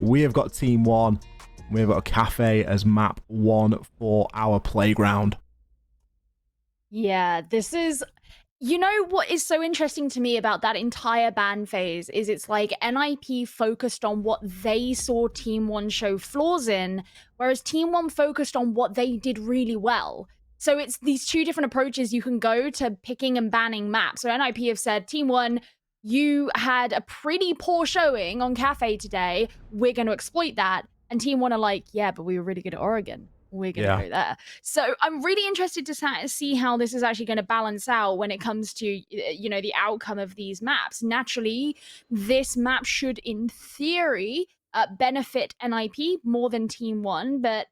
We have got Team 1. We have got a Kafe as map 1 for our playground. Yeah, this is... You know what is so interesting to me about that entire ban phase is it's like NIP focused on what they saw Team 1 show flaws in, whereas Team 1 focused on what they did really well. So it's these two different approaches you can go to picking and banning maps. So NIP have said, Team 1, you had a pretty poor showing on Kafe today. We're going to exploit that. And Team 1 are like, yeah, but we were really good at Oregon. We're going to go there. So I'm really interested to see how this is actually going to balance out when it comes to, you know, the outcome of these maps. Naturally, this map should, in theory, benefit NIP more than Team 1, but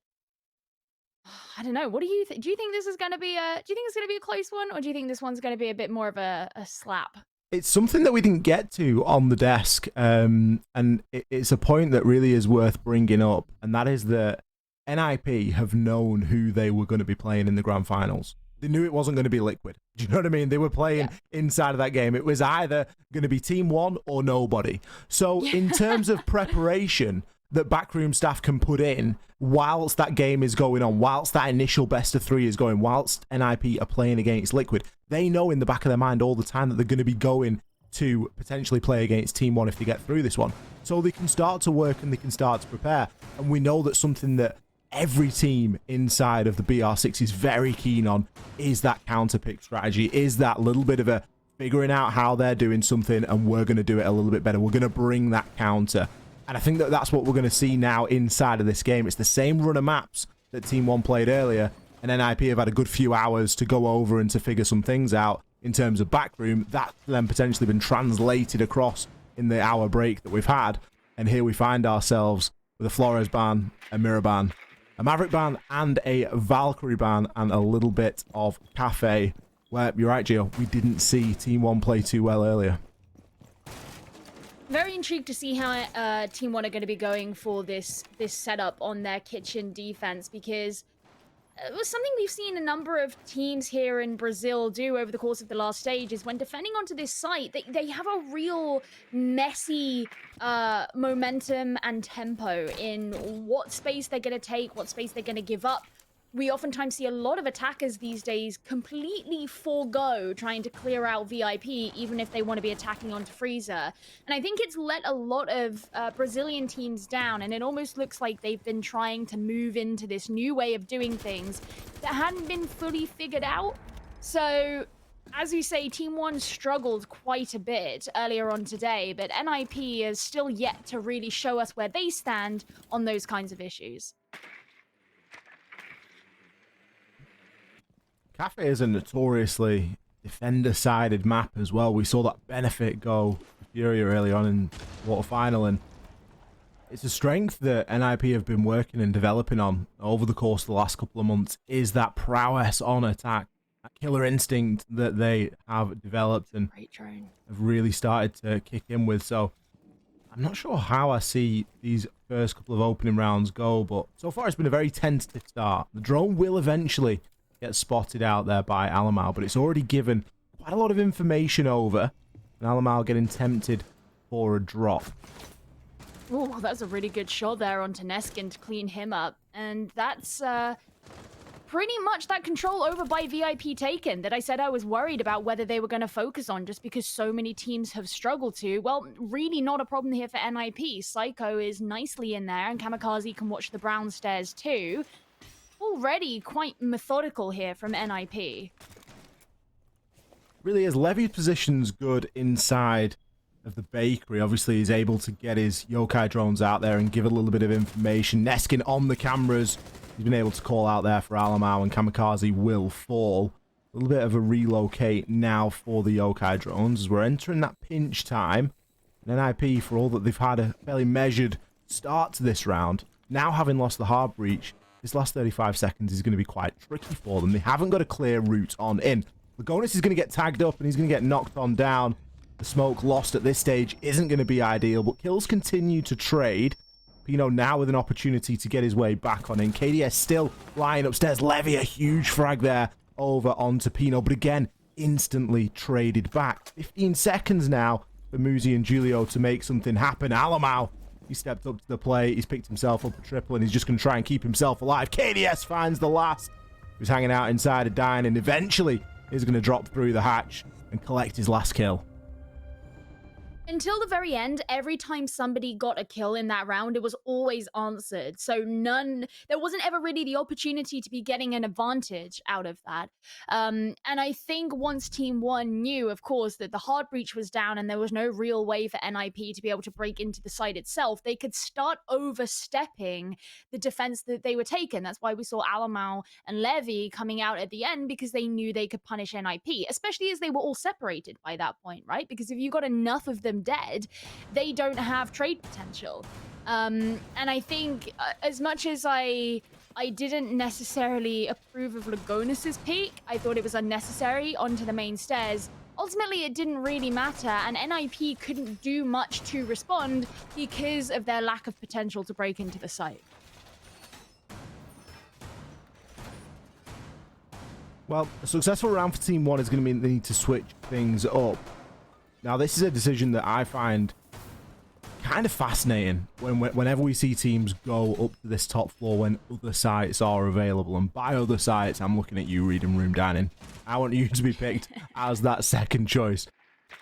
I don't know. What do you think? Do you think this is going to be a? Do you think it's going to be a close one, or do you think this one's going to be a bit more of a slap? It's something that we didn't get to on the desk, and it's a point that really is worth bringing up, and that is that NIP have known who they were going to be playing in the grand finals. They knew it wasn't going to be Liquid. Do you know what I mean? They were playing inside of that game. It was either going to be Team 1 or nobody. So in terms of preparation that backroom staff can put in whilst that game is going on, whilst that initial best of 3 is going, whilst NIP are playing against Liquid, they know in the back of their mind all the time that they're going to be going to potentially play against Team 1 if they get through this one. So they can start to work and they can start to prepare. And we know that something that every team inside of the BR6 is very keen on is that counter pick strategy, is that little bit of a figuring out how they're doing something and we're going to do it a little bit better. We're going to bring that counter. And I think that that's what we're going to see now inside of this game. It's the same run of maps that Team 1 played earlier, and NIP have had a good few hours to go over and to figure some things out in terms of backroom. That's then potentially been translated across in the hour break that we've had. And here we find ourselves with a Flores ban, a Mirror ban, a Maverick ban, and a Valkyrie ban, and a little bit of Kafe, where, you're right, Gio, we didn't see Team 1 play too well earlier. Very intrigued to see how Team 1 are going to be going for this setup on their kitchen defense, because it was something we've seen a number of teams here in Brazil do over the course of the last stage is when defending onto this site, they have a real messy momentum and tempo in what space they're going to take, what space they're going to give up. We oftentimes see a lot of attackers these days completely forego trying to clear out VIP, even if they want to be attacking onto Freezer. And I think it's let a lot of Brazilian teams down, and it almost looks like they've been trying to move into this new way of doing things that hadn't been fully figured out. So, as you say, Team 1 struggled quite a bit earlier on today, but NIP is still yet to really show us where they stand on those kinds of issues. Kafe is a notoriously defender-sided map as well. We saw that benefit go to Furia early on in the quarterfinal, and it's a strength that NIP have been working and developing on over the course of the last couple of months, is that prowess on attack, that killer instinct that they have developed and have really started to kick in with. So I'm not sure how I see these first couple of opening rounds go, but so far it's been a very tentative start. The drone will eventually get spotted out there by Alamau, but it's already given quite a lot of information over, and Alamau getting tempted for a drop. Oh, that's a really good shot there onto Neskin to clean him up, and that's pretty much that control over by VIP taken that I said I was worried about whether they were going to focus on, just because so many teams have struggled to. Well, really not a problem here for NIP. Psycho is nicely in there, and Kamikaze can watch the brown stairs too. Already quite methodical here from NIP. Really is. Levy's position's good inside of the bakery. Obviously, he's able to get his yokai drones out there and give a little bit of information. Neskin on the cameras. He's been able to call out there for Alamau, and Kamikaze will fall. A little bit of a relocate now for the yokai drones as we're entering that pinch time. And NIP, for all that they've had a fairly measured start to this round, now having lost the hard breach, this last 35 seconds is going to be quite tricky for them. They haven't got a clear route on in. Lagonis is going to get tagged up and he's going to get knocked on down. The smoke lost at this stage isn't going to be ideal, but kills continue to trade. Pino now with an opportunity to get his way back on in. KDS still lying upstairs. Levy, a huge frag there over onto Pino, but again, instantly traded back. 15 seconds now for Muzi and Julio to make something happen. Alamau He stepped up to the plate. He's picked himself up a triple, and he's just going to try and keep himself alive. KDS finds the last. He's hanging out inside a dine, and eventually he's going to drop through the hatch and collect his last kill. Until the very end, every time somebody got a kill in that round, it was always answered. So there wasn't ever really the opportunity to be getting an advantage out of that. And I think once Team 1 knew, of course, that the hard breach was down and there was no real way for NIP to be able to break into the site itself, they could start overstepping the defense that they were taking. That's why we saw Alamau and Levy coming out at the end, because they knew they could punish NIP, especially as they were all separated by that point, right? Because if you got enough of them dead, they don't have trade potential. And I think as much as I didn't necessarily approve of Lagonis's peak, I thought it was unnecessary onto the main stairs. Ultimately, it didn't really matter, and NIP couldn't do much to respond because of their lack of potential to break into the site. Well, a successful round for Team 1 is going to mean they need to switch things up. Now, this is a decision that I find kind of fascinating whenever we see teams go up to this top floor when other sites are available. And by other sites, I'm looking at you, Reading Room Dining. I want you to be picked as that second choice.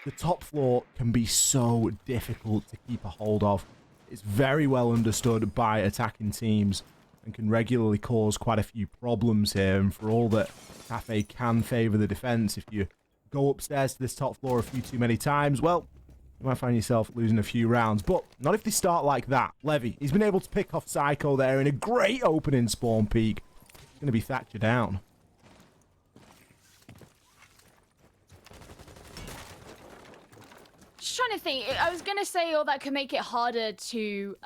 The top floor can be so difficult to keep a hold of. It's very well understood by attacking teams and can regularly cause quite a few problems here. And for all that Kafe can favour the defence, if you go upstairs to this top floor a few too many times, well, you might find yourself losing a few rounds. But not if they start like that. Levy, he's been able to pick off Psycho there in a great opening spawn peak. It's going to be Thatcher down. Just trying to think. I was going to say, oh, that could make it harder to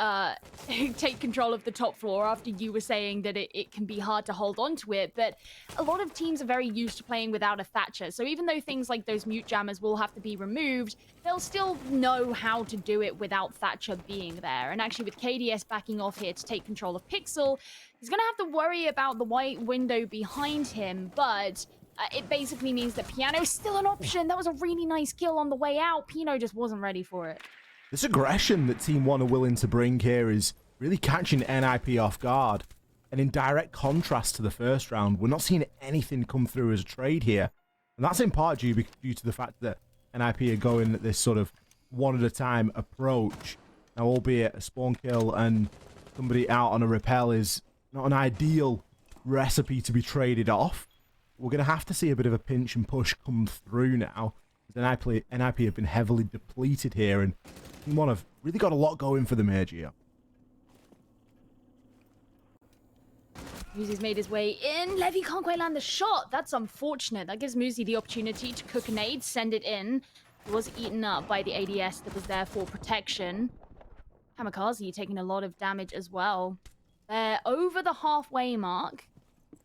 take control of the top floor after you were saying that it can be hard to hold on to it. But a lot of teams are very used to playing without a Thatcher. So even though things like those mute jammers will have to be removed, they'll still know how to do it without Thatcher being there. And actually with KDS backing off here to take control of Pixel, he's going to have to worry about the white window behind him, but it basically means that Piano is still an option. That was a really nice kill on the way out. Pino just wasn't ready for it. This aggression that Team 1 are willing to bring here is really catching NIP off guard. And in direct contrast to the first round, we're not seeing anything come through as a trade here. And that's in part due to the fact that NIP are going at this sort of one-at-a-time approach. Now, albeit a spawn kill and somebody out on a repel is not an ideal recipe to be traded off. We're going to have to see a bit of a pinch and push come through now. NIP have been heavily depleted here, and Team 1 have really got a lot going for them here, Gio. Muzi's made his way in. Levy can't quite land the shot. That's unfortunate. That gives Muzi the opportunity to cook a nade, send it in. It was eaten up by the ADS that was there for protection. Kamikaze taking a lot of damage as well. They're over the halfway mark.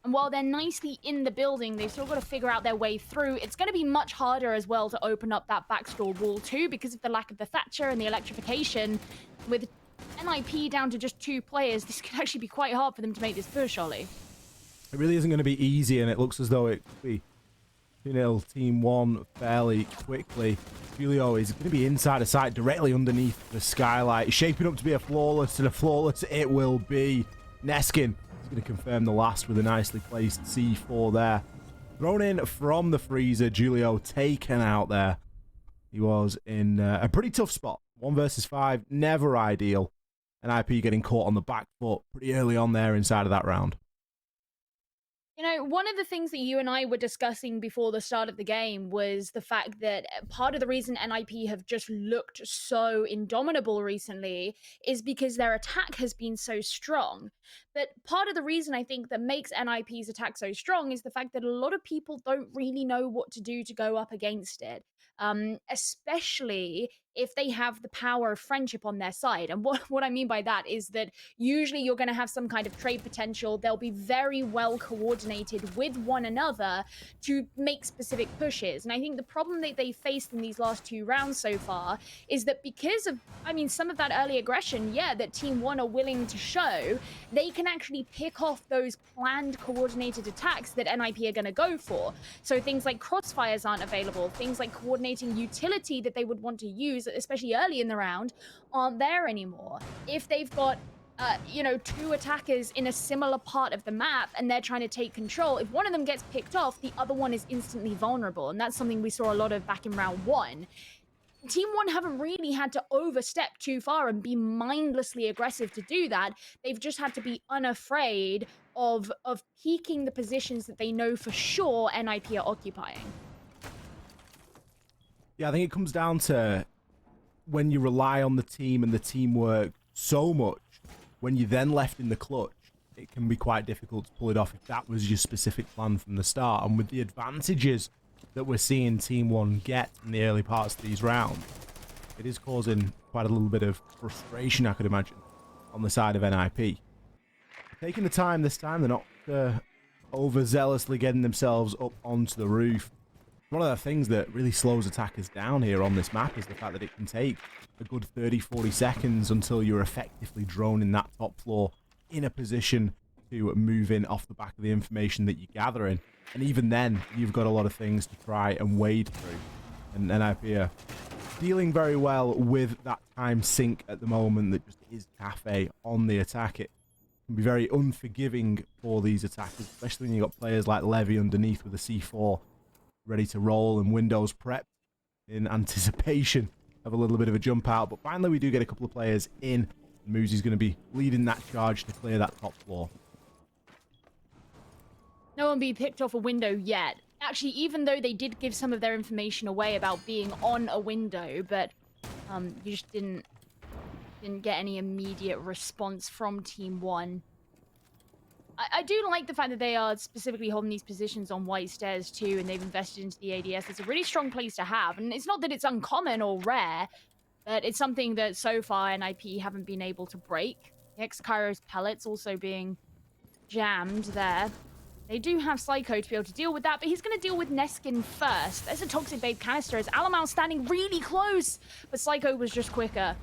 And while they're nicely in the building, they've still got to figure out their way through. It's going to be much harder as well to open up that backstore wall too, because of the lack of the Thatcher and the electrification. With NIP down to just 2 players, this could actually be quite hard for them to make this push, Ollie. It really isn't going to be easy, and it looks as though it could be 2-0 Team 1 fairly quickly. Julio is going to be inside a site directly underneath the skylight, shaping up to be a flawless, and a flawless it will be. Neskin is going to confirm the last with a nicely placed C4 there. Thrown in from the freezer, Julio taken out there. He was in a pretty tough spot. 1 versus 5, never ideal. NIP getting caught on the back foot pretty early on there inside of that round. You know, one of the things that you and I were discussing before the start of the game was the fact that part of the reason NIP have just looked so indomitable recently is because their attack has been so strong. But part of the reason I think that makes NIP's attack so strong is the fact that a lot of people don't really know what to do to go up against it. Especially if they have the power of friendship on their side. And what I mean by that is that usually you're going to have some kind of trade potential. They'll be very well coordinated with one another to make specific pushes. And I think the problem that they faced in these last 2 rounds so far is that because of, I mean, some of that early aggression, yeah, that Team 1 are willing to show, they can actually pick off those planned coordinated attacks that NIP are going to go for. So things like crossfires aren't available, things like coordinated coordinating utility that they would want to use, especially early in the round, aren't there anymore. If they've got you know, 2 attackers in a similar part of the map and they're trying to take control, if one of them gets picked off, the other one is instantly vulnerable. And that's something we saw a lot of back in round 1. Team 1 haven't really had to overstep too far and be mindlessly aggressive to do that. They've just had to be unafraid of peaking the positions that they know for sure NIP are occupying. Yeah, I think it comes down to when you rely on the team and the teamwork so much, when you're then left in the clutch, it can be quite difficult to pull it off if that was your specific plan from the start. And with the advantages that we're seeing Team 1 get in the early parts of these rounds, it is causing quite a little bit of frustration, I could imagine, on the side of NIP. Taking the time this time, they're not overzealously getting themselves up onto the roof. One of the things that really slows attackers down here on this map is the fact that it can take a good 30-40 seconds until you're effectively droning that top floor in a position to move in off the back of the information that you're gathering. And even then, you've got a lot of things to try and wade through. And NIP are dealing very well with that time sink at the moment that just is Kafe on the attack. It can be very unforgiving for these attackers, especially when you've got players like Levy underneath with a C4 ready to roll and windows prepped in anticipation of a little bit of a jump out. But finally, we do get a couple of players in. Moosey's going to be leading that charge to clear that top floor. No one being picked off a window yet. Actually, even though they did give some of their information away about being on a window, but you just didn't get any immediate response from Team 1. I do like the fact that they are specifically holding these positions on white stairs too, and they've invested into the ADS. It's a really strong place to have, and it's not that it's uncommon or rare, but it's something that so far NIP haven't been able to break. X-Kairo's pellets also being jammed there. They do have Psycho to be able to deal with that, but he's going to deal with Neskin first. There's a Toxic Babe canister as Alamau standing really close, but Psycho was just quicker.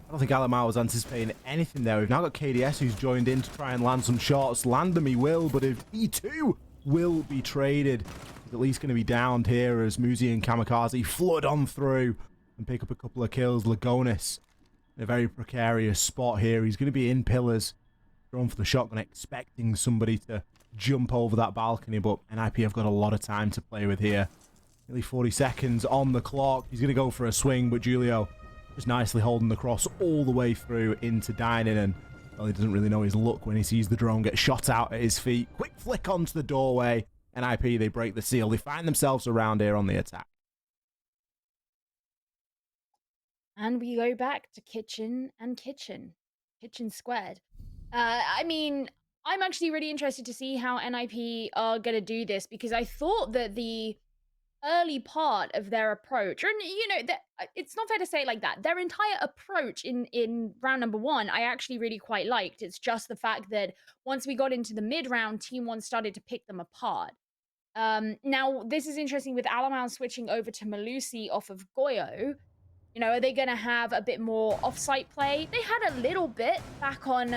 I don't think Alamau was anticipating anything there. We've now got KDS who's joined in to try and land some shots. Land them he will, but if he too will be traded, he's at least going to be downed here as Muzi and Kamikaze flood on through and pick up a couple of kills. Lagonis in a very precarious spot here. He's going to be in pillars, thrown for the shotgun, expecting somebody to jump over that balcony, but NIP have got a lot of time to play with here. Nearly 40 seconds on the clock. He's going to go for a swing, but Julio just nicely holding the cross all the way through into dining, and well, he doesn't really know his luck when he sees the drone get shot out at his feet. Quick flick onto the doorway. NIP, they break the seal. They find themselves around here on the attack. And we go back to kitchen and kitchen. Kitchen squared. I mean, I'm actually really interested to see how NIP are going to do this, because I thought that the early part of their approach, or you know, it's not fair to say it like that. Their entire approach in round number 1, I actually really quite liked. It's just the fact that once we got into the mid round, Team 1 started to pick them apart. Now, this is interesting with Alamau switching over to Malusi off of Goyo. You know, are they going to have a bit more off-site play? They had a little bit back on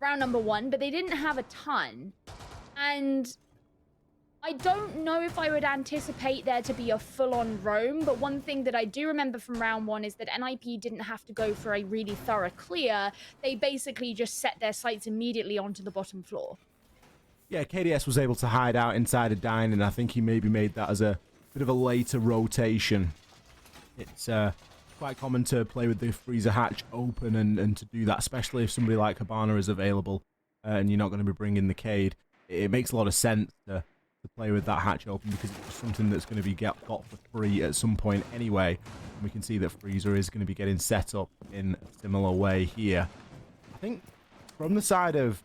round number 1, but they didn't have a ton. And I don't know if I would anticipate there to be a full-on roam, but one thing that I do remember from round 1 is that NIP didn't have to go for a really thorough clear. They basically just set their sights immediately onto the bottom floor. Yeah, KDS was able to hide out inside a dine, and I think he maybe made that as a bit of a later rotation. It's quite common to play with the freezer hatch open and to do that, especially if somebody like Habana is available and you're not going to be bringing the Cade. It makes a lot of sense to play with that hatch open, because it's something that's going to be got for free at some point anyway. And we can see that freezer is going to be getting set up in a similar way here. I think from the side of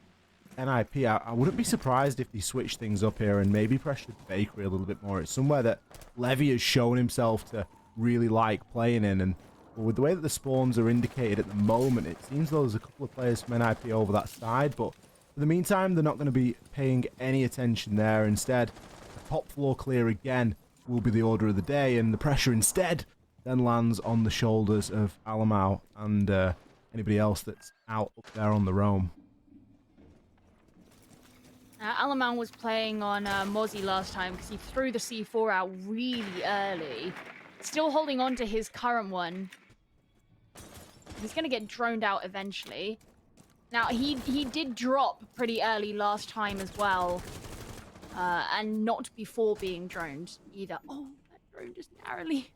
NIP, I wouldn't be surprised if they switch things up here and maybe pressure the bakery a little bit more. It's somewhere that Levy has shown himself to really like playing in, and with the way that the spawns are indicated at the moment, it seems though there's a couple of players from NIP over that side, but for the meantime, they're not going to be paying any attention there. Instead, the top floor clear again will be the order of the day, and the pressure instead then lands on the shoulders of Alamau and anybody else that's out up there on the roam. Alaman was playing on Mozzie last time because he threw the C4 out really early. Still holding on to his current one. He's going to get droned out eventually. Now, he did drop pretty early last time as well. And not before being droned either. Oh, that drone just narrowly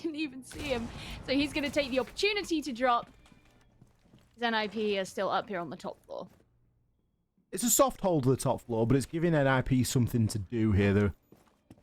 didn't even see him. So he's going to take the opportunity to drop. His NIP is still up here on the top floor. It's a soft hold to the top floor, but it's giving NIP something to do here. They're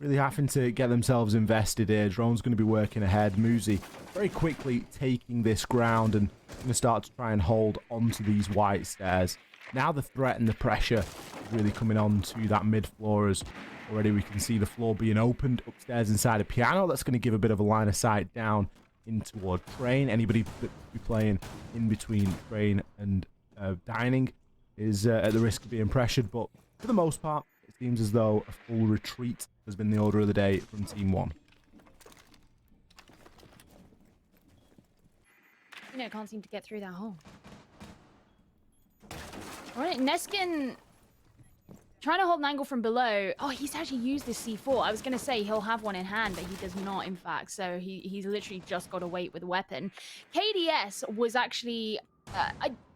really having to get themselves invested here. Drone's going to be working ahead. Muzi very quickly taking this ground and going to start to try and hold onto these white stairs. Now the threat and the pressure is really coming on to that mid floor, as already we can see the floor being opened upstairs inside a piano. That's going to give a bit of a line of sight down in toward Train. Anybody that could be playing in between Train and Dining is at the risk of being pressured, but for the most part, it seems as though a full retreat has been the order of the day from Team 1. You know, can't seem to get through that hole. Alright, Neskin trying to hold an angle from below. Oh, he's actually used this C4. I was going to say he'll have one in hand, but he does not, in fact. So he's literally just got to wait with a weapon. KDS was actually...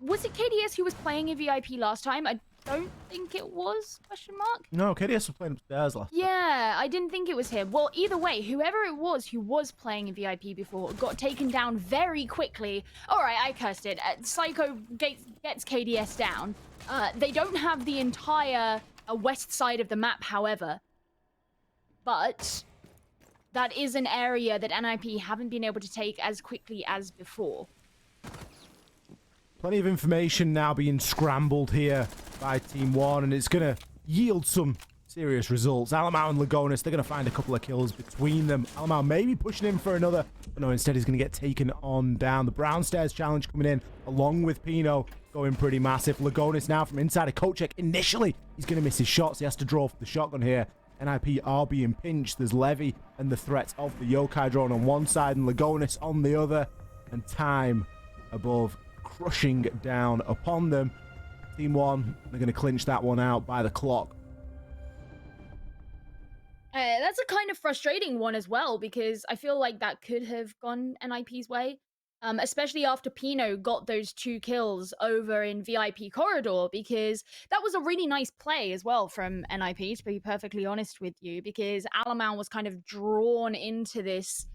was it KDS who was playing in VIP last time? I don't think it was, question mark? No, KDS was playing upstairs last time. Yeah, I didn't think it was him. Well, either way, whoever it was who was playing in VIP before got taken down very quickly. All right, I cursed it. Psycho gets KDS down. They don't have the entire west side of the map, however. But that is an area that NIP haven't been able to take as quickly as before. Plenty of information now being scrambled here by Team 1, and it's going to yield some serious results. Alamau and Lagonis, they're going to find a couple of kills between them. Alamau maybe pushing in for another, but no, instead he's going to get taken on down. The Brown Stairs challenge coming in, along with Pino going pretty massive. Lagonis now from inside a coat check. Initially, he's going to miss his shots. He has to draw for the shotgun here. NIP are being pinched. There's Levy and the threat of the Yokai drone on one side and Lagonis on the other. And time above crushing down upon them. Team 1, they're going to clinch that one out by the clock. That's a kind of frustrating one as well, because I feel like that could have gone NIP's way. Especially after Pino got those 2 kills over in VIP Corridor, because that was a really nice play as well from NIP, to be perfectly honest with you, because Alamau was kind of drawn into this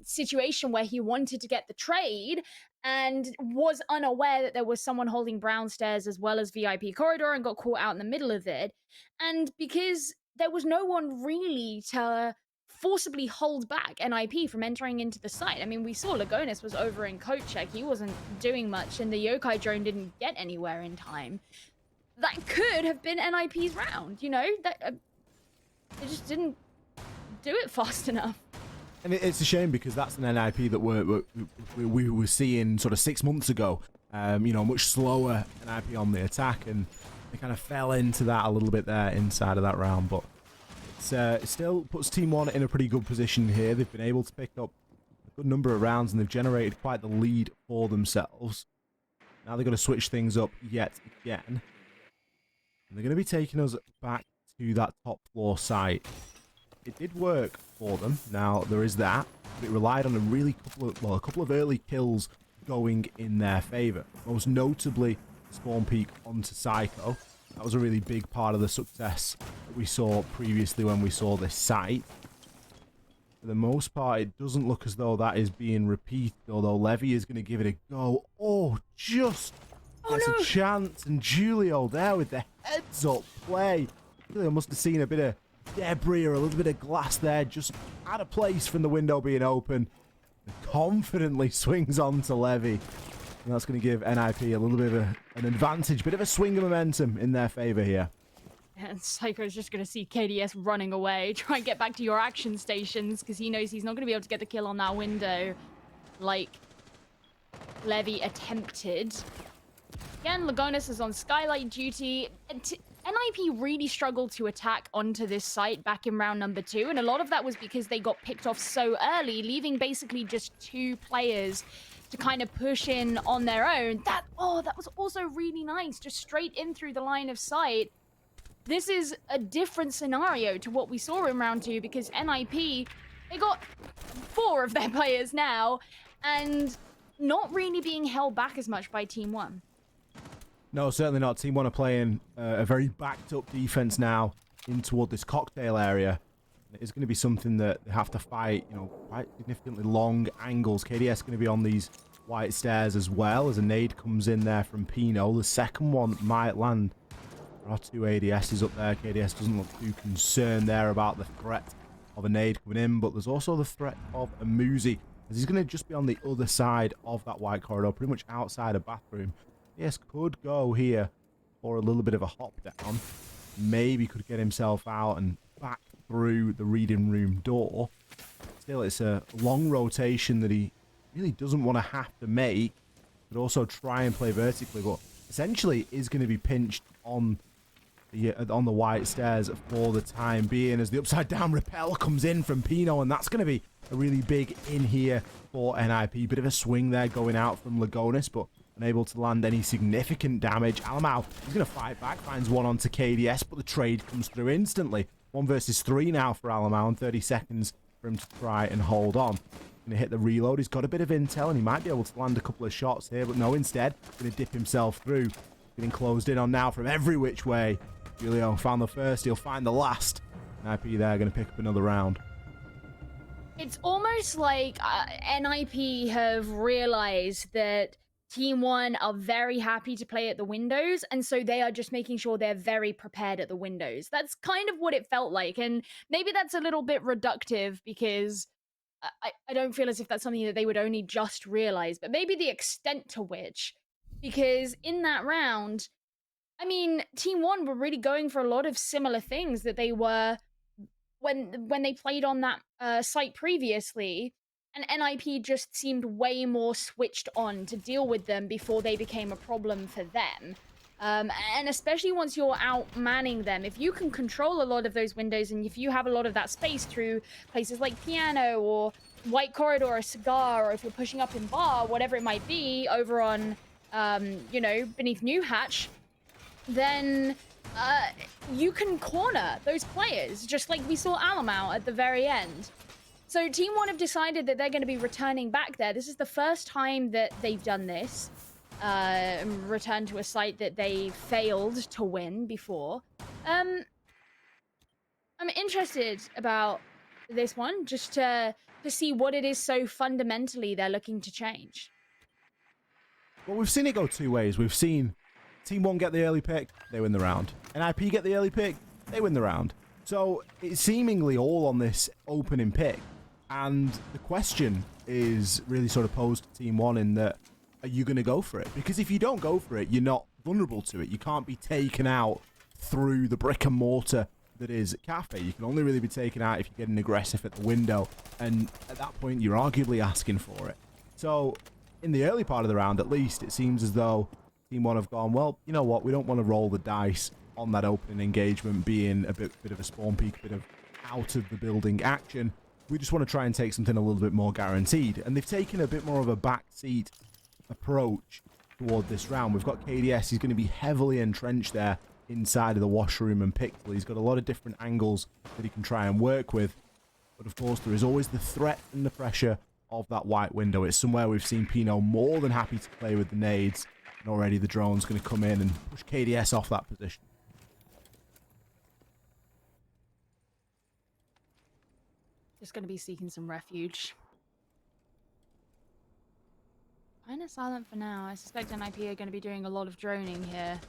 situation where he wanted to get the trade and was unaware that there was someone holding Brown Stairs as well as VIP Corridor and got caught out in the middle of it. And because there was no one really to forcibly hold back NIP from entering into the site. I mean, we saw Lagonis was over in coat check. He wasn't doing much, and the Yokai drone didn't get anywhere in time. That could have been NIP's round, you know? That they just didn't do it fast enough. And it's a shame, because that's an NIP that we were seeing sort of 6 months ago. You know, much slower NIP on the attack, and they kind of fell into that a little bit there inside of that round. But it still puts Team 1 in a pretty good position here. They've been able to pick up a good number of rounds, and they've generated quite the lead for themselves. Now they're going to switch things up yet again. And they're going to be taking us back to that top floor site. It did work for them. Now, there is that. But it relied on a couple of early kills going in their favor. Most notably, spawn peek onto Psycho. That was a really big part of the success that we saw previously when we saw this site. For the most part, it doesn't look as though that is being repeated, although Levy is going to give it a go. Oh, just gets a chance. And Julio there with the heads-up play. Julio must have seen a bit of debris or a little bit of glass there, just out of place from the window being open. And confidently swings on to Levy. And that's going to give NIP a little bit of an advantage, bit of a swing of momentum in their favor here. And Psycho's just going to see KDS running away. Try and get back to your action stations, because he knows he's not going to be able to get the kill on that window like Levy attempted. Again, Lagonis is on Skylight duty. NIP really struggled to attack onto this site back in round number 2, and a lot of that was because they got picked off so early, leaving basically just 2 players to kind of push in on their own. That was also really nice, just straight in through the line of sight. this is a different scenario to what we saw in round 2 because NIP, they got 4 of their players now and not really being held back as much by Team 1. No, certainly not. Team 1 are playing a very backed up defense now in toward this cocktail area. It is going to be something that they have to fight, you know, quite significantly long angles. KDS going to be on these white stairs as well as a nade comes in there from Pino. The second one might land. There are 2 ADSs up there. KDS doesn't look too concerned there about the threat of a nade coming in, but there's also the threat of a Muzi, as he's going to just be on the other side of that white corridor, pretty much outside a bathroom. KDS could go here for a little bit of a hop down. Maybe could get himself out and back through the reading room door. Still, it's a long rotation that he really doesn't want to have to make, but also try and play vertically, but essentially is going to be pinched on the white stairs for the time being as the upside down repel comes in from Pino, and that's going to be a really big in here for NIP. Bit of a swing there going out from Lagonis, but unable to land any significant damage. Alamau, he's going to fight back, finds one onto KDS, but the trade comes through instantly. 1 versus 3 now for Alamau, and 30 seconds for him to try and hold on. Going to hit the reload. He's got a bit of intel, and he might be able to land a couple of shots here, but no, instead, going to dip himself through. Getting closed in on now from every which way. Julio found the first, he'll find the last. NIP there, going to pick up another round. It's almost like NIP have realized that Team 1 are very happy to play at the windows, and so they are just making sure they're very prepared at the windows. That's kind of what it felt like, and maybe that's a little bit reductive because I don't feel as if that's something that they would only just realize, but maybe the extent to which, because in that round, I mean, Team 1 were really going for a lot of similar things that they were when they played on that site previously, and NIP just seemed way more switched on to deal with them before they became a problem for them. And especially once you're out-manning them, if you can control a lot of those windows and if you have a lot of that space through places like Piano or White Corridor or Cigar, or if you're pushing up in Bar, whatever it might be, over on, you know, beneath New Hatch, then you can corner those players, just like we saw Alamau at the very end. So Team 1 have decided that they're going to be returning back there. This is the first time that they've done this. Return to a site that they failed to win before. I'm interested about this one, just to see what it is so fundamentally they're looking to change. Well, we've seen it go 2 ways. We've seen Team 1 get the early pick, they win the round. NIP get the early pick, they win the round. So it's seemingly all on this opening pick. And the question is really sort of posed to Team 1 in that, are you going to go for it? Because if you don't go for it, you're not vulnerable to it. You can't be taken out through the brick and mortar that is Kafe. You can only really be taken out if you're getting aggressive at the window. And at that point, you're arguably asking for it. So in the early part of the round, at least, it seems as though Team 1 have gone, well, you know what? We don't want to roll the dice on that opening engagement being a bit of a spawn peak, a bit of out of the building action. We just want to try and take something a little bit more guaranteed. And they've taken a bit more of a backseat approach toward this round. We've got KDS. He's going to be heavily entrenched there inside of the washroom and Pixel. He's got a lot of different angles that he can try and work with. But of course, there is always the threat and the pressure of that white window. It's somewhere we've seen Pino more than happy to play with the nades. And already the drone's going to come in and push KDS off that position. Just going to be seeking some refuge. Kind of silent for now. I suspect NIP are going to be doing a lot of droning here.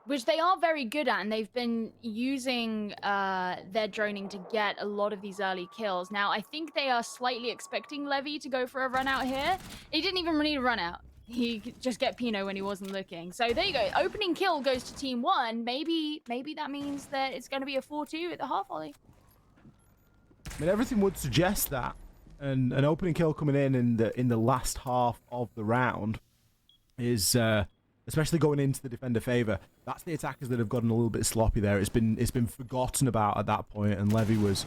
Which they are very good at, and they've been using their droning to get a lot of these early kills. Now, I think they are slightly expecting Levy to go for a run out here. He didn't even need a run out. He could just get Pino when he wasn't looking. So there you go. Opening kill goes to Team 1. Maybe that means that it's going to be a 4-2 at the half volley. I mean, everything would suggest that. And an opening kill coming in the last half of the round is, especially going into the defender favor. That's the attackers that have gotten a little bit sloppy there. It's been forgotten about at that point, and Levy was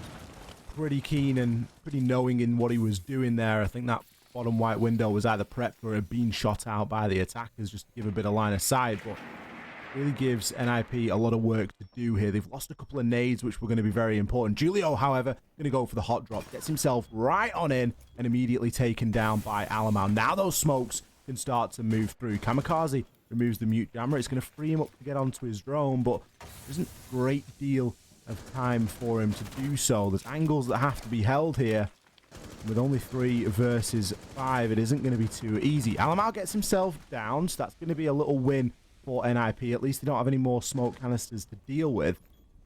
pretty keen and pretty knowing in what he was doing there. I think that bottom white window was either prepped or had been shot out by the attackers just to give a bit of line of sight. But really gives NIP a lot of work to do here. They've lost a couple of nades, which were going to be very important. Julio, however, going to go for the hot drop, gets himself right on in and immediately taken down by Alamau. Now those smokes can start to move through. Kamikaze removes the mute jammer. It's going to free him up to get onto his drone, but there isn't a great deal of time for him to do so. There's angles that have to be held here. With only 3 versus 5, it isn't going to be too easy. Alamau gets himself down, so that's going to be a little win for NIP. At least they don't have any more smoke canisters to deal with.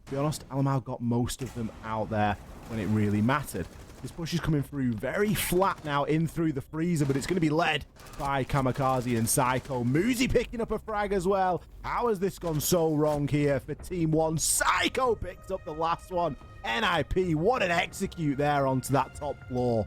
To be honest, Alamau got most of them out there when it really mattered. This push is coming through very flat now in through the freezer, but it's going to be led by Kamikaze and Psycho. Muzi picking up a frag as well. How has this gone so wrong here for Team 1? Psycho picks up the last one. NIP, what an execute there onto that top floor.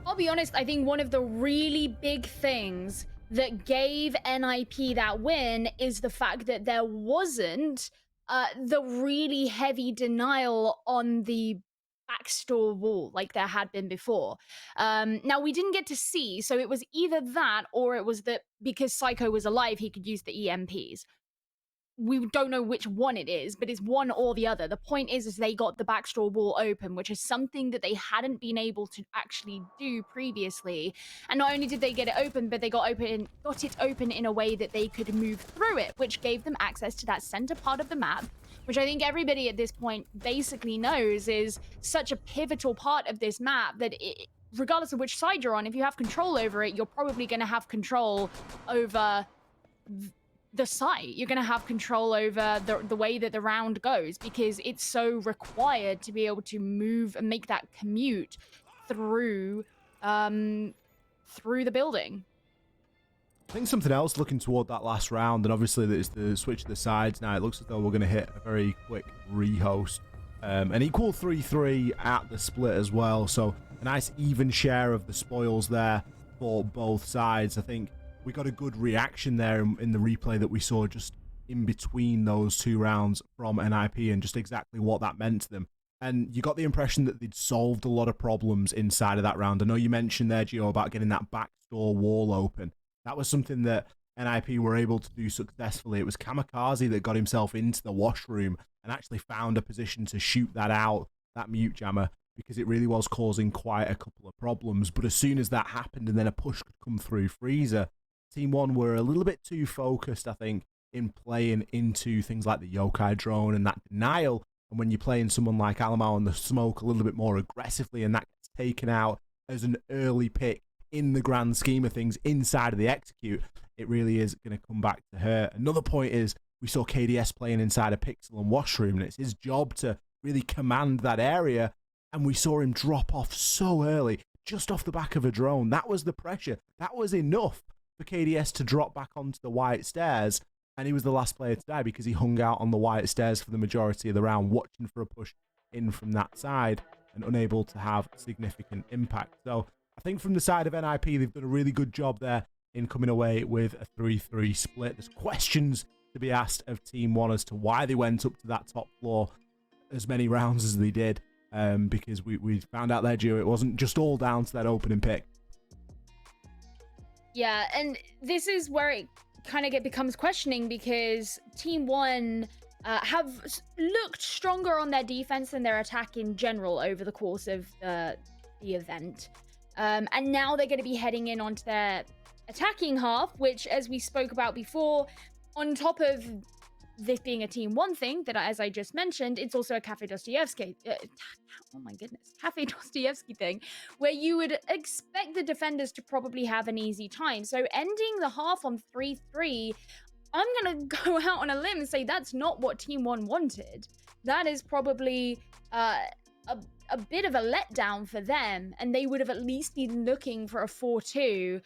I'll be honest, I think one of the really big things that gave NIP that win is the fact that there wasn't the really heavy denial on the backstore wall like there had been before. Now, we didn't get to see, so it was either that or it was that because Psycho was alive, he could use the EMPs. We don't know which one it is, but it's one or the other. The point is they got the backstore wall open, which is something that they hadn't been able to actually do previously. And not only did they get it open, but they got it open in a way that they could move through it, which gave them access to that center part of the map, which I think everybody at this point basically knows is such a pivotal part of this map that regardless of which side you're on, if you have control over it, you're probably going to have control over the site. You're going to have control over the way that the round goes because it's so required to be able to move and make that commute through the building. I think something else looking toward that last round, and obviously there's the switch to the sides now. It looks as though we're going to hit a very quick rehost. An equal 3-3 at the split as well, so a nice even share of the spoils there for both sides. I think we got a good reaction there in the replay that we saw just in between those 2 rounds from NIP and just exactly what that meant to them. And you got the impression that they'd solved a lot of problems inside of that round. I know you mentioned there, Gio, about getting that backdoor wall open. That was something that NIP were able to do successfully. It was Kamikaze that got himself into the washroom and actually found a position to shoot that out, that mute jammer, because it really was causing quite a couple of problems. But as soon as that happened and then a push could come through freezer, Team 1 were a little bit too focused, I think, in playing into things like the yokai drone and that denial. And when you're playing someone like Alamau on the smoke a little bit more aggressively and that gets taken out as an early pick in the grand scheme of things inside of the execute, it really is going to come back to hurt. Another point is we saw KDS playing inside a pixel and washroom, and it's his job to really command that area. And we saw him drop off so early, just off the back of a drone. That was the pressure. That was enough for KDS to drop back onto the white stairs, and he was the last player to die because he hung out on the white stairs for the majority of the round, watching for a push in from that side and unable to have significant impact. So I think from the side of NIP, they've done a really good job there in coming away with a 3-3 split. There's questions to be asked of Team 1 as to why they went up to that top floor as many rounds as they did, because we found out there, Gio, it wasn't just all down to that opening pick. Yeah, and this is where it kind of becomes questioning because Team 1 have looked stronger on their defense than their attack in general over the course of the event. And now they're going to be heading in onto their attacking half, which, as we spoke about before, on top of this being a Team 1 thing, that as I just mentioned, it's also a Kafe Dostoevsky, oh my goodness, Kafe Dostoevsky thing, where you would expect the defenders to probably have an easy time. So ending the half on 3-3, I'm going to go out on a limb and say that's not what Team 1 wanted. That is probably a bit of a letdown for them, and they would have at least been looking for a 4-2.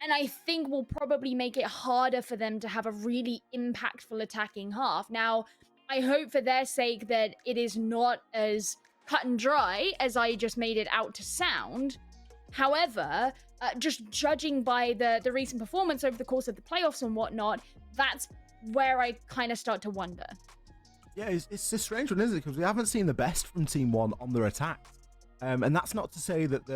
And I think will probably make it harder for them to have a really impactful attacking half. Now, I hope for their sake that it is not as cut and dry as I just made it out to sound. However, just judging by the recent performance over the course of the playoffs and whatnot, that's where I kind of start to wonder. Yeah, it's a strange one, isn't it? Because we haven't seen the best from Team 1 on their attacks. And that's not to say that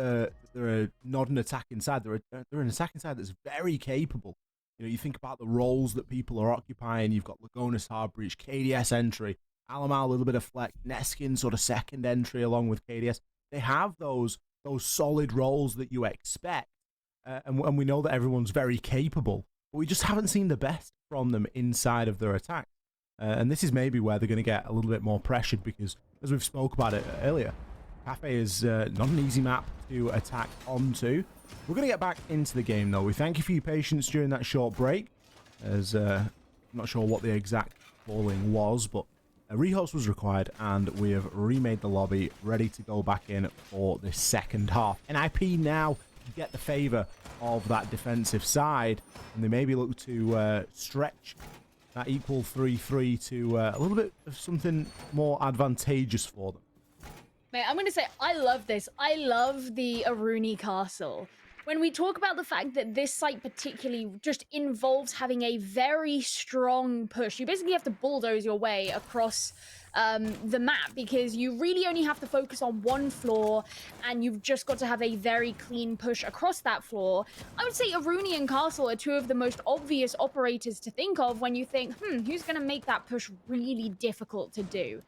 they're not an attacking side. They're an attacking side that's very capable. You know, you think about the roles that people are occupying. You've got Lagonis hard breach, KDS entry, Alamar a little bit of flex, Neskin sort of second entry along with KDS. They have those solid roles that you expect, and we know that everyone's very capable, but we just haven't seen the best from them inside of their attack. And this is maybe where they're going to get a little bit more pressured because, as we've spoke about it earlier, Kafe is not an easy map to attack onto. We're going to get back into the game, though. We thank you for your patience during that short break, as I'm not sure what the exact calling was, but a rehost was required, and we have remade the lobby, ready to go back in for the second half. NIP now get the favour of that defensive side, and they maybe look to stretch that equal 3-3 to a little bit of something more advantageous for them. Mate, I'm going to say, I love this. I love the oNe castle. When we talk about the fact that this site particularly just involves having a very strong push, you basically have to bulldoze your way across the map because you really only have to focus on one floor and you've just got to have a very clean push across that floor. I would say oNe and Castle are two of the most obvious operators to think of when you think, who's going to make that push really difficult to do?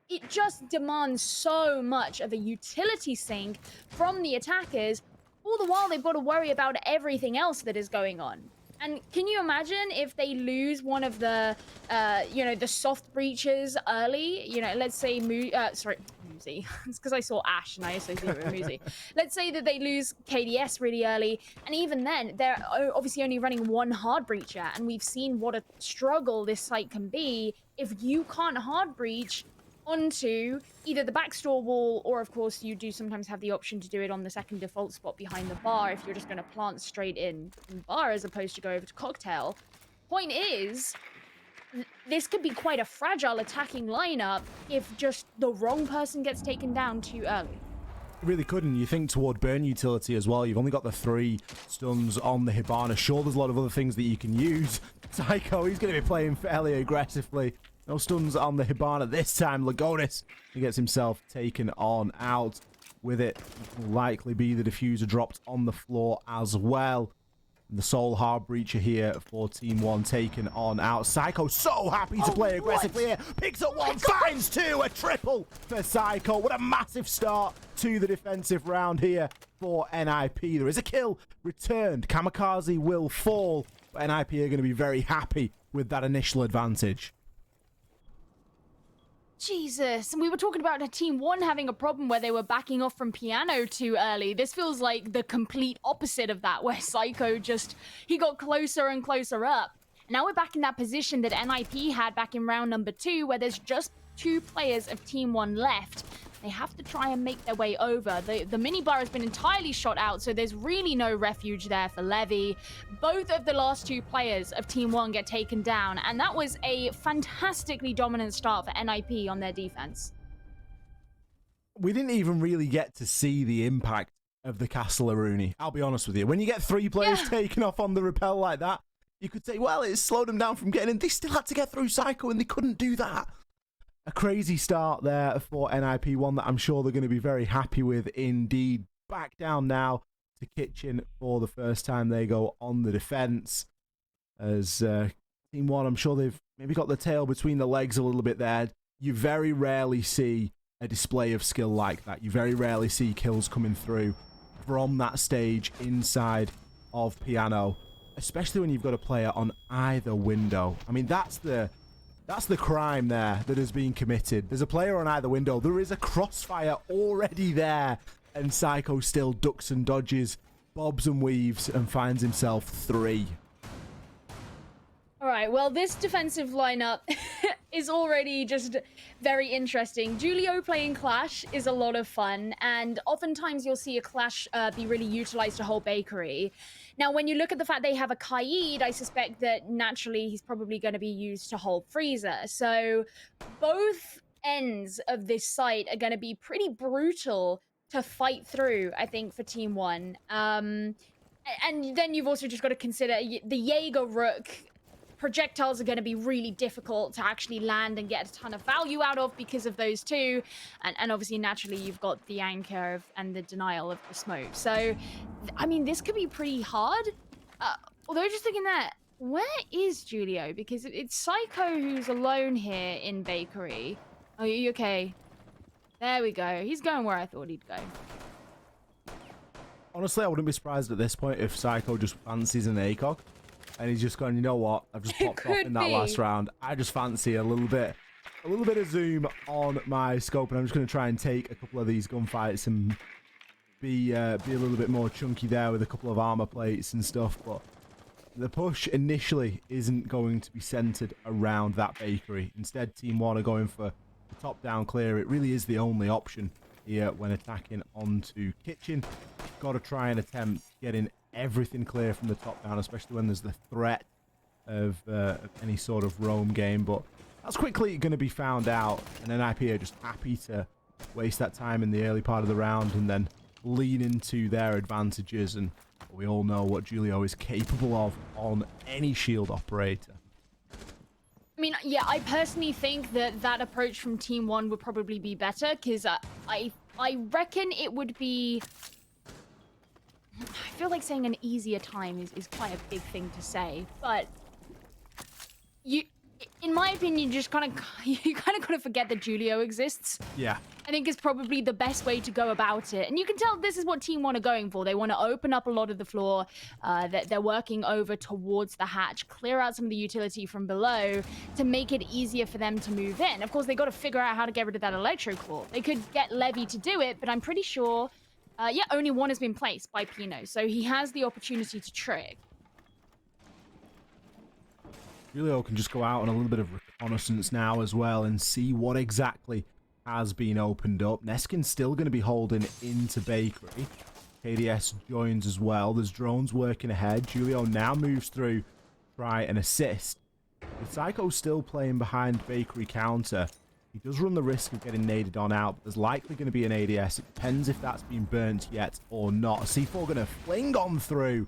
It just demands so much of a utility sink from the attackers. All the while, they've got to worry about everything else that is going on. And can you imagine if they lose one of the, the soft breaches early? You know, let's say, Muzi. It's because I saw Ash and I associate it with Muzi. Let's say that they lose KDS really early. And even then, they're obviously only running one hard breacher. And we've seen what a struggle this site can be if you can't hard breach onto either the backstore wall, or of course you do sometimes have the option to do it on the second default spot behind the bar if you're just going to plant straight in bar as opposed to go over to cocktail. Point is, this could be quite a fragile attacking lineup if just the wrong person gets taken down too early. It really couldn't. You think toward burn utility as well. You've only got the 3 stuns on the Hibana. Sure, there's a lot of other things that you can use. Psycho, he's going to be playing fairly aggressively. No stuns on the Hibana this time. Lagonis, he gets himself taken on out. With it, will likely be the diffuser dropped on the floor as well. And the Soul Hard Breacher here for Team 1 taken on out. Psycho so happy to play aggressively here. Picks up 1, finds 2. A triple for Psycho. What a massive start to the defensive round here for NIP. There is a kill returned. Kamikaze will fall. But NIP are going to be very happy with that initial advantage. Jesus, and we were talking about Team 1 having a problem where they were backing off from piano too early. This feels like the complete opposite of that, where Psycho he got closer and closer up. Now we're back in that position that NIP had back in round number 2, where there's just 2 players of Team 1 left. They have to try and make their way over. The minibar has been entirely shot out, so there's really no refuge there for Levy. Both of the last 2 players of Team 1 get taken down, and that was a fantastically dominant start for NIP on their defense. We didn't even really get to see the impact of the Castle oNe. I'll be honest with you. When you get 3 players taken off on the rappel like that, you could say, well, it slowed them down from getting in. They still had to get through Psycho, and they couldn't do that. A crazy start there for NIP, one that I'm sure they're going to be very happy with indeed. Back down now to Kitchen for the first time they go on the defense. As Team 1, I'm sure they've maybe got the tail between the legs a little bit there. You very rarely see a display of skill like that. You very rarely see kills coming through from that stage inside of Piano, especially when you've got a player on either window. I mean, that's the crime there that has been committed. There's a player on either window. There is a crossfire already there. And Psycho still ducks and dodges, bobs and weaves, and finds himself 3. All right, well, this defensive lineup is already just very interesting. Julio playing Clash is a lot of fun, and oftentimes you'll see a Clash be really utilized to hold Bakery. Now, when you look at the fact they have a Kaid, I suspect that naturally he's probably going to be used to hold Freezer. So both ends of this site are going to be pretty brutal to fight through, I think, for Team 1. And then you've also just got to consider the Jaeger Rook. Projectiles are going to be really difficult to actually land and get a ton of value out of because of those 2. And obviously, naturally, you've got the anchor and the denial of the smoke. So, I mean, this could be pretty hard. Although just thinking that, where is Julio? Because it's Psycho who's alone here in Bakery. Oh, you okay? There we go. He's going where I thought he'd go. Honestly, I wouldn't be surprised at this point if Psycho just fancies an ACOG. And he's just going, you know what? I've just popped off in that last round. I just fancy a little bit of zoom on my scope. And I'm just going to try and take a couple of these gunfights and be a little bit more chunky there with a couple of armor plates and stuff. But the push initially isn't going to be centered around that bakery. Instead, Team 1 are going for the top-down clear. It really is the only option here when attacking onto kitchen. Got to try and attempt getting everything clear from the top down, especially when there's the threat of any sort of roam game. But that's quickly going to be found out, and NIP are just happy to waste that time in the early part of the round and then lean into their advantages. And we all know what Julio is capable of on any shield operator. I mean, yeah, I personally think that approach from Team 1 would probably be better, because I reckon it would be... I feel like saying an easier time is quite a big thing to say, but you, in my opinion, you kind of gotta forget that Julio exists. Yeah. I think is probably the best way to go about it. And you can tell this is what Team 1 are going for. They want to open up a lot of the floor. They're working over towards the hatch, clear out some of the utility from below to make it easier for them to move in. Of course, they got to figure out how to get rid of that electro core. They could get Levy to do it, but I'm pretty sure... yeah, only one has been placed by Pino, so he has the opportunity to trick. Julio can just go out on a little bit of reconnaissance now as well and see what exactly has been opened up. Neskin's still going to be holding into Bakery. KDS joins as well. There's drones working ahead. Julio now moves through, try and assist. With Psycho still playing behind Bakery counter, he does run the risk of getting naded on out, but there's likely going to be an ADS. It depends if that's been burnt yet or not. C4 going to fling on through.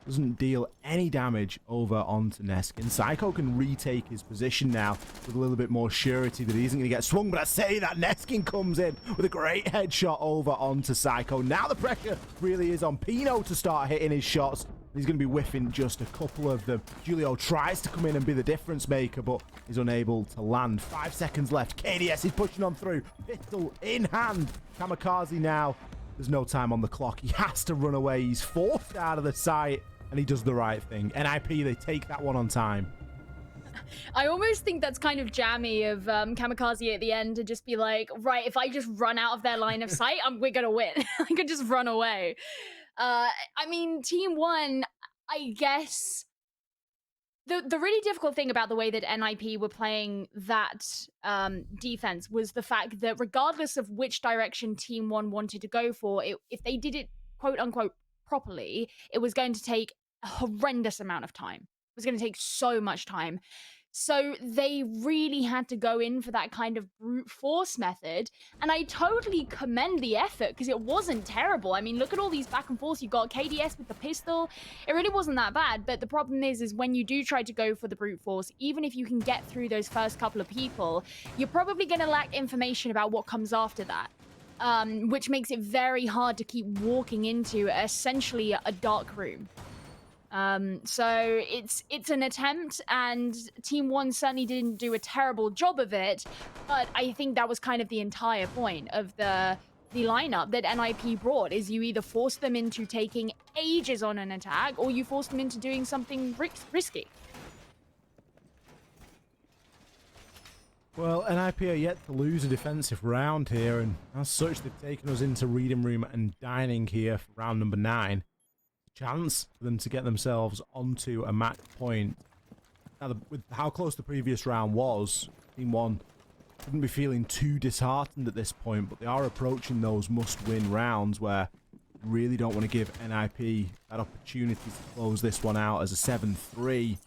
Doesn't deal any damage over onto Neskin. Psycho can retake his position now with a little bit more surety that he isn't going to get swung. But I say that Neskin comes in with a great headshot over onto Psycho. Now the pressure really is on Pino to start hitting his shots. He's going to be whiffing just a couple of them. Julio tries to come in and be the difference maker, but is unable to land. 5 seconds left. KDS is pushing on through. Pistol in hand. Kamikaze now. There's no time on the clock. He has to run away. He's forced out of the site, and he does the right thing. NIP, they take that one on time. I almost think that's kind of jammy of Kamikaze at the end to just be like, right, if I just run out of their line of sight, we're going to win. I could just run away. I mean, Team 1, I guess... The really difficult thing about the way that NIP were playing that defense was the fact that regardless of which direction Team 1 wanted to go for, if they did it, quote-unquote, properly, it was going to take a horrendous amount of time. It was going to take so much time. So they really had to go in for that kind of brute force method. And I totally commend the effort because it wasn't terrible. I mean, look at all these back and forths. You've got KDS with the pistol. It really wasn't that bad. But the problem is when you do try to go for the brute force, even if you can get through those first couple of people, you're probably going to lack information about what comes after that. Which makes it very hard to keep walking into essentially a dark room. So it's an attempt, and Team 1 certainly didn't do a terrible job of it, but I think that was kind of the entire point of the lineup that NIP brought, is you either force them into taking ages on an attack, or you force them into doing something risky. Well, NIP are yet to lose a defensive round here, and as such, they've taken us into reading room and dining here for round number 9. Chance for them to get themselves onto a match point. Now, with how close the previous round was, Team 1 shouldn't be feeling too disheartened at this point, but they are approaching those must-win rounds where you really don't want to give NIP that opportunity to close this one out as a 7-3.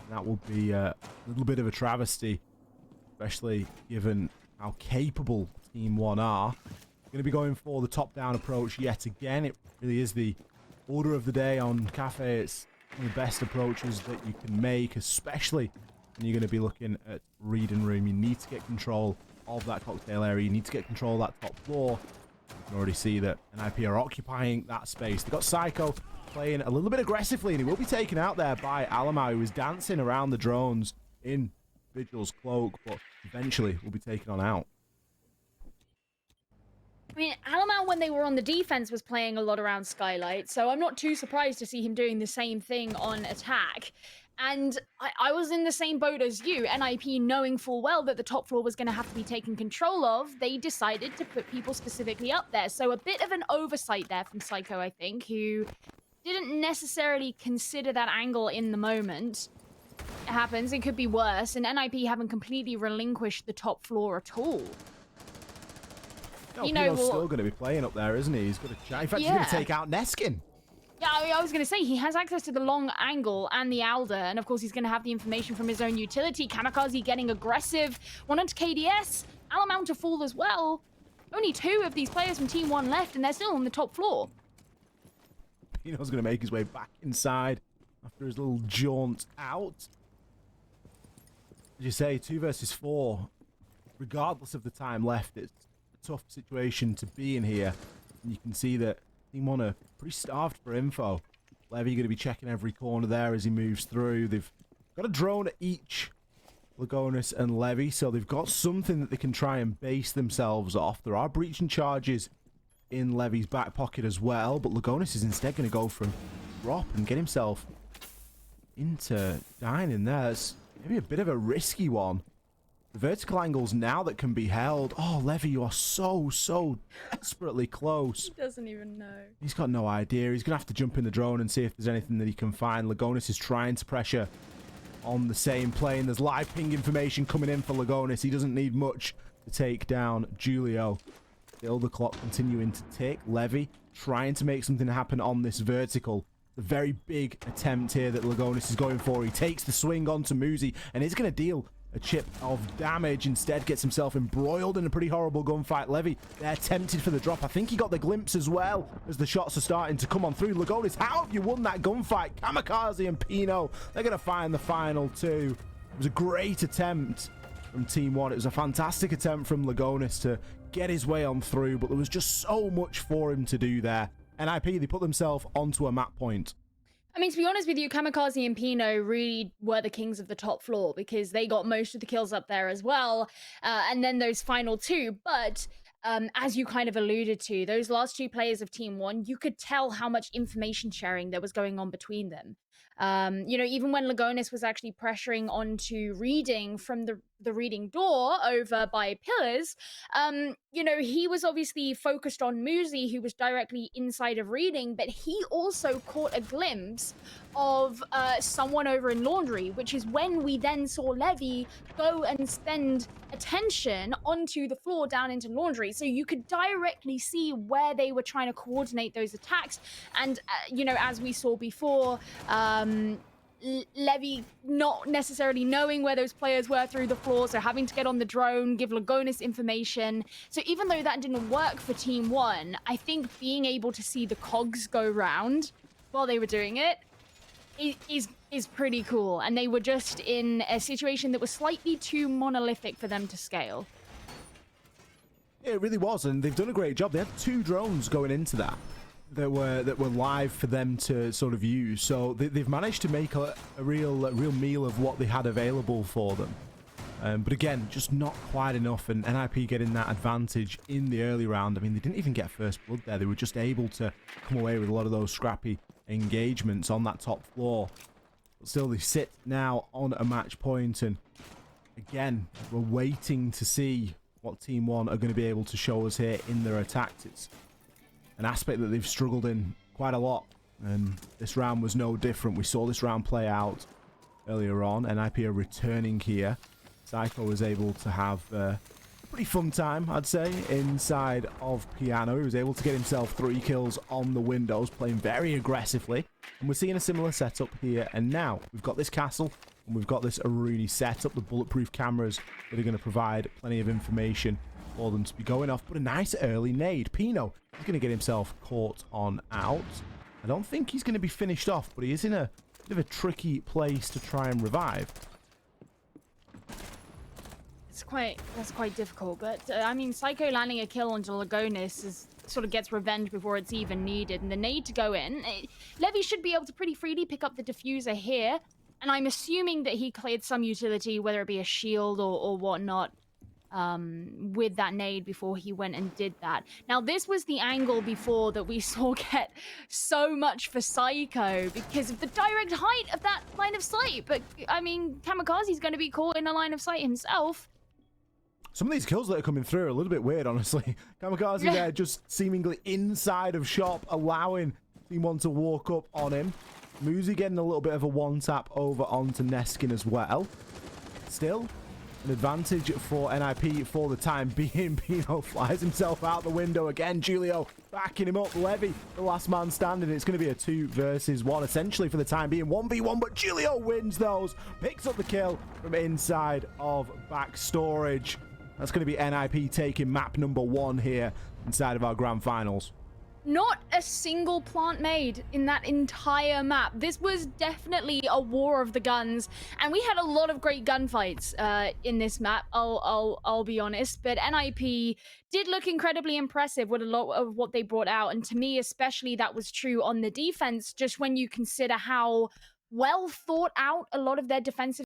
That would be a little bit of a travesty, especially given how capable Team 1 are. Going to be going for the top-down approach yet again. It really is the order of the day on Kafe. It's one of the best approaches that you can make, especially when you're going to be looking at reading room. You need to get control of that cocktail area. You need to get control of that top floor. You can already see that NIP are occupying that space. They've got Psycho playing a little bit aggressively, and he will be taken out there by Alamau, who was dancing around the drones in Vigil's cloak, but eventually will be taken on out. I mean, Alamau, when they were on the defense, was playing a lot around Skylight, so I'm not too surprised to see him doing the same thing on attack. And I was in the same boat as you. NIP, knowing full well that the top floor was going to have to be taken control of, they decided to put people specifically up there. So a bit of an oversight there from Psycho, I think, who didn't necessarily consider that angle in the moment. It happens, it could be worse, and NIP haven't completely relinquished the top floor at all. No, Pino's still going to be playing up there, isn't he? He's got a in fact, he's going to take out Neskin. Yeah, I was going to say, he has access to the long angle and the Alder, and of course he's going to have the information from his own utility. Kamikaze getting aggressive. One onto KDS. Alamount to fall as well. Only 2 of these players from Team 1 left, and they're still on the top floor. Pino's going to make his way back inside after his little jaunt out. As you say, 2 versus 4. Regardless of the time left, it's a tough situation to be in here. And you can see that Team 1 are pretty starved for info. Levy going to be checking every corner there as he moves through. They've got a drone at each, Lagonis and Levy, so they've got something that they can try and base themselves off. There are breaching charges in Levy's back pocket as well, but Lagonis is instead going to go from drop and get himself into dining there. It's maybe a bit of a risky one. The vertical angles now that can be held. Oh, Levy, you are so desperately close. He doesn't even know. He's got no idea. He's going to have to jump in the drone and see if there's anything that he can find. Lagonis is trying to pressure on the same plane. There's live ping information coming in for Lagonis. He doesn't need much to take down Julio. Still the clock continuing to tick. Levy trying to make something happen on this vertical. The very big attempt here that Lagonis is going for. He takes the swing onto Muzi and is going to deal a chip of damage. Instead gets himself embroiled in a pretty horrible gunfight. Levy, they're tempted for the drop. I think he got the glimpse as well as the shots are starting to come on through. Lagonis, how have you won that gunfight? Kamikaze and Pino, they're going to find the final 2. It was a great attempt from Team 1. It was a fantastic attempt from Lagonis to get his way on through, but there was just so much for him to do there. NIP, they put themselves onto a map point. I mean, to be honest with you, Kamikaze and Pino really were the kings of the top floor because they got most of the kills up there as well. And then those final 2. But as you kind of alluded to, those last 2 players of Team 1, you could tell how much information sharing there was going on between them. You know, even when Lagonis was actually pressuring onto reading from the reading door over by pillars, you know, he was obviously focused on Muzi, who was directly inside of reading, but he also caught a glimpse of someone over in laundry, which is when we then saw Levy go and spend attention onto the floor down into laundry. So you could directly see where they were trying to coordinate those attacks. And, you know, as we saw before, Levy not necessarily knowing where those players were through the floor, so having to get on the drone, give Lagonis information. So even though that didn't work for Team 1, I think being able to see the cogs go round while they were doing it is pretty cool. And they were just in a situation that was slightly too monolithic for them to scale. Yeah, it really was, and they've done a great job. They had 2 drones going into that were live for them to sort of use. So they've managed to make a real meal of what they had available for them. But again, just not quite enough, and NIP getting that advantage in the early round. I mean, they didn't even get first blood there. They were just able to come away with a lot of those scrappy engagements on that top floor. But still, they sit now on a match point, and again, we're waiting to see what Team 1 are going to be able to show us here in their attacks. It's an aspect that they've struggled in quite a lot, and this round was no different. We saw this round play out earlier on. NIP are returning here. Psycho was able to have a pretty fun time, I'd say, inside of Piano. He was able to get himself 3 kills on the windows, playing very aggressively. And we're seeing a similar setup here. And now we've got this castle, and we've got this Aruni setup, the bulletproof cameras that are going to provide plenty of information for them to be going off. But a nice early nade. Pino is going to get himself caught on out. I don't think he's going to be finished off, but he is in a bit of a tricky place to try and revive. That's quite difficult, but I mean, Psycho landing a kill onto Lagonis is sort of gets revenge before it's even needed, and the nade to go in. Levy should be able to pretty freely pick up the diffuser here, and I'm assuming that he cleared some utility, whether it be a shield or whatnot, with that nade before he went and did that. Now, this was the angle before that we saw get so much for Psycho because of the direct height of that line of sight. But, I mean, Kamikaze's going to be caught in a line of sight himself. Some of these kills that are coming through are a little bit weird, honestly. Kamikaze there just seemingly inside of shop, allowing Team 1 to walk up on him. Muzi getting a little bit of a one-tap over onto Neskin as well. Still, an advantage for NIP for the time being. Pino flies himself out the window again. Julio backing him up. Levy, the last man standing. It's going to be a 2 versus 1, essentially, for the time being. 1v1, but Julio wins those. Picks up the kill from inside of back storage. That's going to be NIP taking map number 1 here inside of our grand finals. Not a single plant made in that entire map. This was definitely a war of the guns, and we had a lot of great gunfights in this map. I'll be honest, but NIP did look incredibly impressive with a lot of what they brought out, and to me, especially, that was true on the defense. Just when you consider how well thought out a lot of their defensive